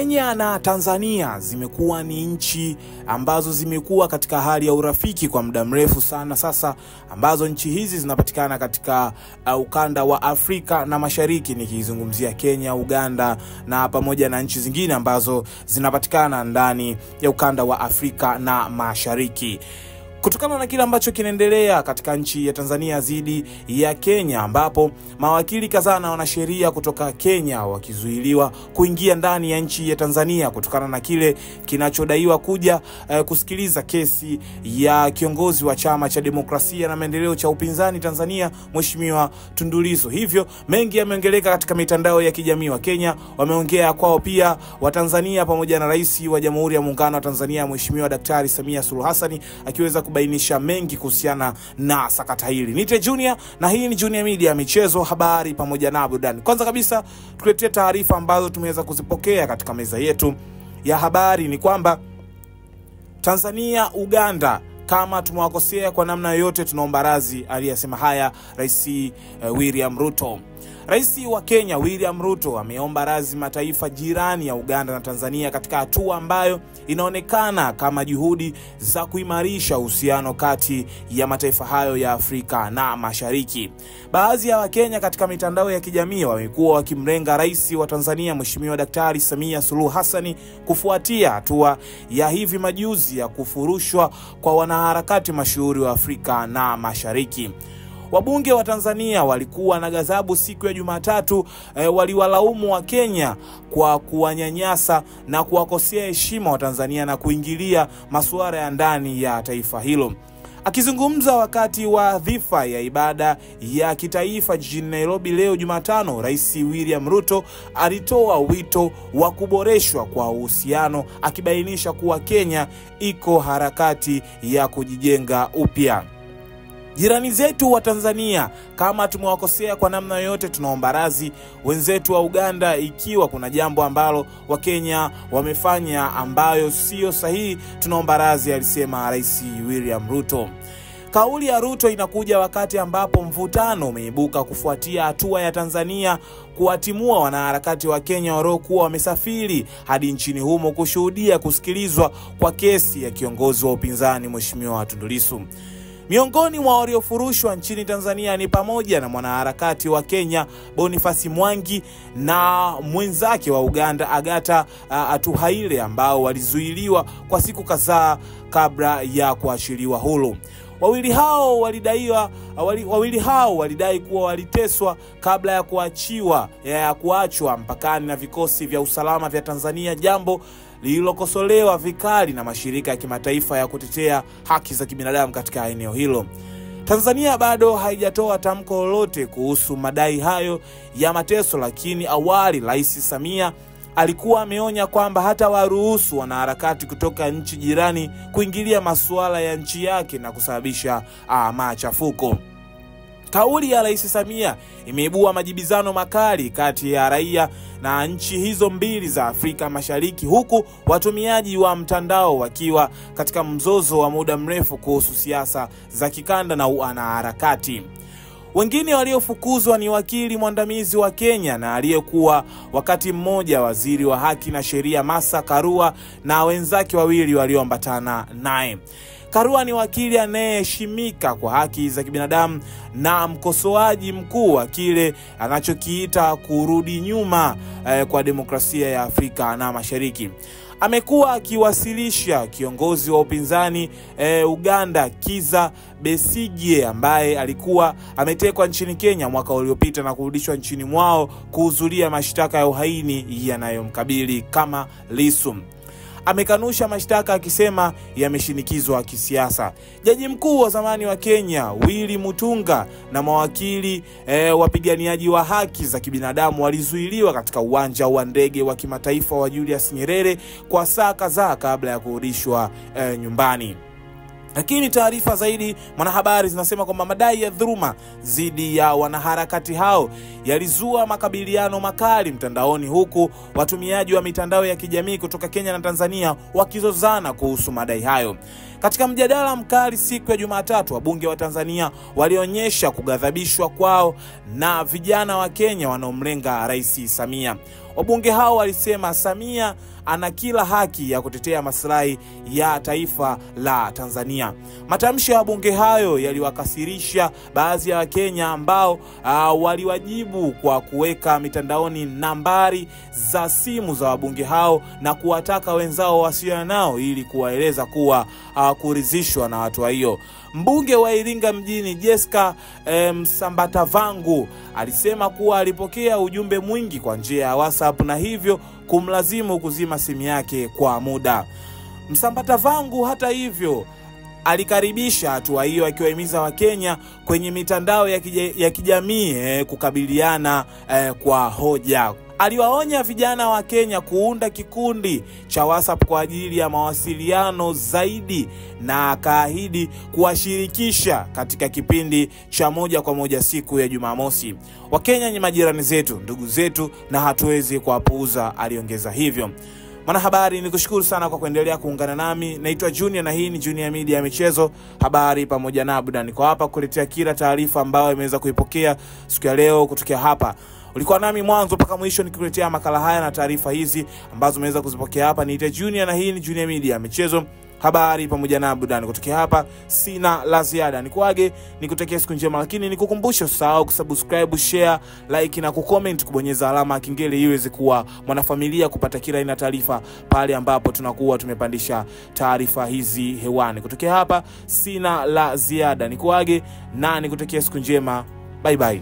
Kenya na Tanzania zimekuwa ni nchi ambazo zimekuwa katika hali ya urafiki kwa muda mrefu sana sasa, ambazo nchi hizi zinapatikana katika ukanda wa Afrika na Mashariki, nikizungumzia Kenya, Uganda na pamoja na nchi zingine ambazo zinapatikana ndani ya ukanda wa Afrika na Mashariki. Kutokana na kile ambacho kinaendelea katika nchi ya Tanzania dhidi ya Kenya, ambapo mawakili kadhaa na wanasheria kutoka Kenya wakizuiliwa kuingia ndani ya nchi ya Tanzania kutokana na kile kinachodaiwa kuja kusikiliza kesi ya kiongozi wa Chama cha Demokrasia na Maendeleo cha upinzani Tanzania, Mheshimiwa Tundu Lissu. Hivyo mengi yameongeleka katika mitandao ya kijamii. Wa Kenya wameongea kwao, pia wa Tanzania pamoja na Rais wa Jamhuri ya Muungano wa Tanzania Mheshimiwa Daktari Samia Suluhu Hassan akiweza kubainisha mengi kuhusiana na sakata hili. Nite Junior na hii ni Junior Media, michezo, habari pamoja na burudani. Kwanza kabisa tuletea taarifa ambazo tumeweza kuzipokea katika meza yetu ya habari. Ni kwamba Tanzania, Uganda, kama tumewakosea kwa namna yoyote tunaomba radhi, aliyesema haya Rais William Ruto. Rais wa Kenya William Ruto ameomba radhi mataifa jirani ya Uganda na Tanzania katika hatua ambayo inaonekana kama juhudi za kuimarisha uhusiano kati ya mataifa hayo ya Afrika na Mashariki. Baadhi ya Wakenya katika mitandao ya kijamii wamekuwa wakimrenga Rais wa Tanzania Mheshimiwa Daktari Samia Suluhu Hassan kufuatia hatua ya hivi majuzi ya kufurushwa kwa wanaharakati mashuhuri wa Afrika na Mashariki. Wabunge wa Tanzania walikuwa na ghadhabu siku ya Jumatatu, waliwalaumu wa Kenya kwa kuwanyanyasa na kuwakosea heshima wa Tanzania na kuingilia masuala ya ndani ya taifa hilo. Akizungumza wakati wa dhifa ya ibada ya kitaifa jijini Nairobi leo Jumatano, Rais William Ruto alitoa wito wa kuboreshwa kwa uhusiano, akibainisha kuwa Kenya iko harakati ya kujijenga upya. Jirani zetu wa Tanzania, kama tumewakosea kwa namna yoyote tunaomba radhi. Wenzetu wa Uganda, ikiwa kuna jambo ambalo Wakenya wamefanya ambayo sio sahihi, tunaomba radhi, alisema Rais William Ruto. Kauli ya Ruto inakuja wakati ambapo mvutano umeibuka kufuatia hatua ya Tanzania kuwatimua wanaharakati wa Kenya waliokuwa wamesafiri hadi nchini humo kushuhudia kusikilizwa kwa kesi ya kiongozi wa upinzani Mheshimiwa Tundu Lissu. Miongoni mwa waliofurushwa nchini Tanzania ni pamoja na mwanaharakati wa Kenya Boniface Mwangi na mwenzake wa Uganda Agatha Atuhaire, ambao walizuiliwa kwa siku kadhaa kabla ya kuachiliwa huru. Wawili hao walidai kuwa waliteswa kabla ya kuachwa mpakani na vikosi vya usalama vya Tanzania, jambo lililokosolewa vikali na mashirika ya kimataifa ya kutetea haki za kibinadamu katika eneo hilo. Tanzania bado haijatoa tamko lolote kuhusu madai hayo ya mateso, lakini awali Rais Samia alikuwa ameonya kwamba hata waruhusu wanaharakati kutoka nchi jirani kuingilia masuala ya nchi yake na kusababisha machafuko. Kauli ya Rais Samia imeibua majibizano makali kati ya raia na nchi hizo mbili za Afrika Mashariki, huku watumiaji wa mtandao wakiwa katika mzozo wa muda mrefu kuhusu siasa za kikanda na wanaharakati. Wengine waliofukuzwa ni wakili mwandamizi wa Kenya na aliyekuwa wakati mmoja waziri wa haki na sheria Martha Karua na wenzake wawili walioambatana naye. Karua ni wakili anayeheshimika kwa haki za kibinadamu na mkosoaji mkuu wa kile anachokiita kurudi nyuma kwa demokrasia ya Afrika na Mashariki. Amekuwa akiwasilisha kiongozi wa upinzani Uganda Kizza Besigye, ambaye alikuwa ametekwa nchini Kenya mwaka uliopita na kurudishwa nchini mwao kuhudhuria mashtaka ya uhaini yanayomkabili kama Lissu. Amekanusha mashtaka akisema yameshinikizwa kisiasa. Jaji mkuu wa zamani wa Kenya Willy Mutunga na mawakili wapiganiaji wa haki za kibinadamu walizuiliwa katika uwanja wa ndege wa kimataifa wa Julius Nyerere kwa saa kadhaa kabla ya kurudishwa nyumbani. Lakini taarifa zaidi mwanahabari zinasema kwamba madai ya dhuluma dhidi ya wanaharakati hao yalizua makabiliano makali mtandaoni, huku watumiaji wa mitandao ya kijamii kutoka Kenya na Tanzania wakizozana kuhusu madai hayo. Katika mjadala mkali siku ya Jumatatu, wabunge wa Tanzania walionyesha kughadhabishwa kwao na vijana wa Kenya wanaomlenga Rais Samia. Wabunge hao walisema Samia ana kila haki ya kutetea maslahi ya taifa la Tanzania. Matamshi ya wabunge hayo yaliwakasirisha baadhi ya Wakenya ambao waliwajibu kwa kuweka mitandaoni nambari za simu za wabunge hao na kuwataka wenzao wasiliane nao ili kuwaeleza kuwa kuridhishwa na hatua hiyo. Mbunge wa Iringa mjini Jessica Msambatavangu alisema kuwa alipokea ujumbe mwingi kwa njia ya WhatsApp na hivyo kumlazimu kuzima simu yake kwa muda. Msambatavangu hata hivyo alikaribisha hatua hiyo, akiwahimiza Wakenya kwenye mitandao ya kijamii kukabiliana kwa hoja. Aliwaonya vijana wa Kenya kuunda kikundi cha WhatsApp kwa ajili ya mawasiliano zaidi na akaahidi kuwashirikisha katika kipindi cha moja kwa moja siku ya Jumamosi. Wakenya ni majirani zetu, ndugu zetu, na hatuwezi kuwapuuza, aliongeza hivyo. Mwanahabari, nikushukuru sana kwa kuendelea kuungana nami. Naitwa Junior na hii ni Junior Media ya michezo, habari pamoja na burudani. Niko hapa kuletea kila taarifa ambayo imeweza kuipokea siku ya leo kutokea hapa. Ulikuwa nami mwanzo mpaka mwisho nikikuletea makala haya na taarifa hizi ambazo umeweza kuzipokea hapa. Naitwa Junior na hii ni Junior Media ya michezo, habari pamoja na burudani. Kutokea hapa sina la ziada. Nikuage, nikutakia siku njema, lakini nikukumbusha usahau kusubscribe, share, like na kucomment, kubonyeza alama ya kengele iweze kuwa mwanafamilia kupata kila aina taarifa pale ambapo tunakuwa tumepandisha taarifa hizi hewani. Kutokea hapa sina la ziada. Nikuage na nikutakia siku njema. Bye bye.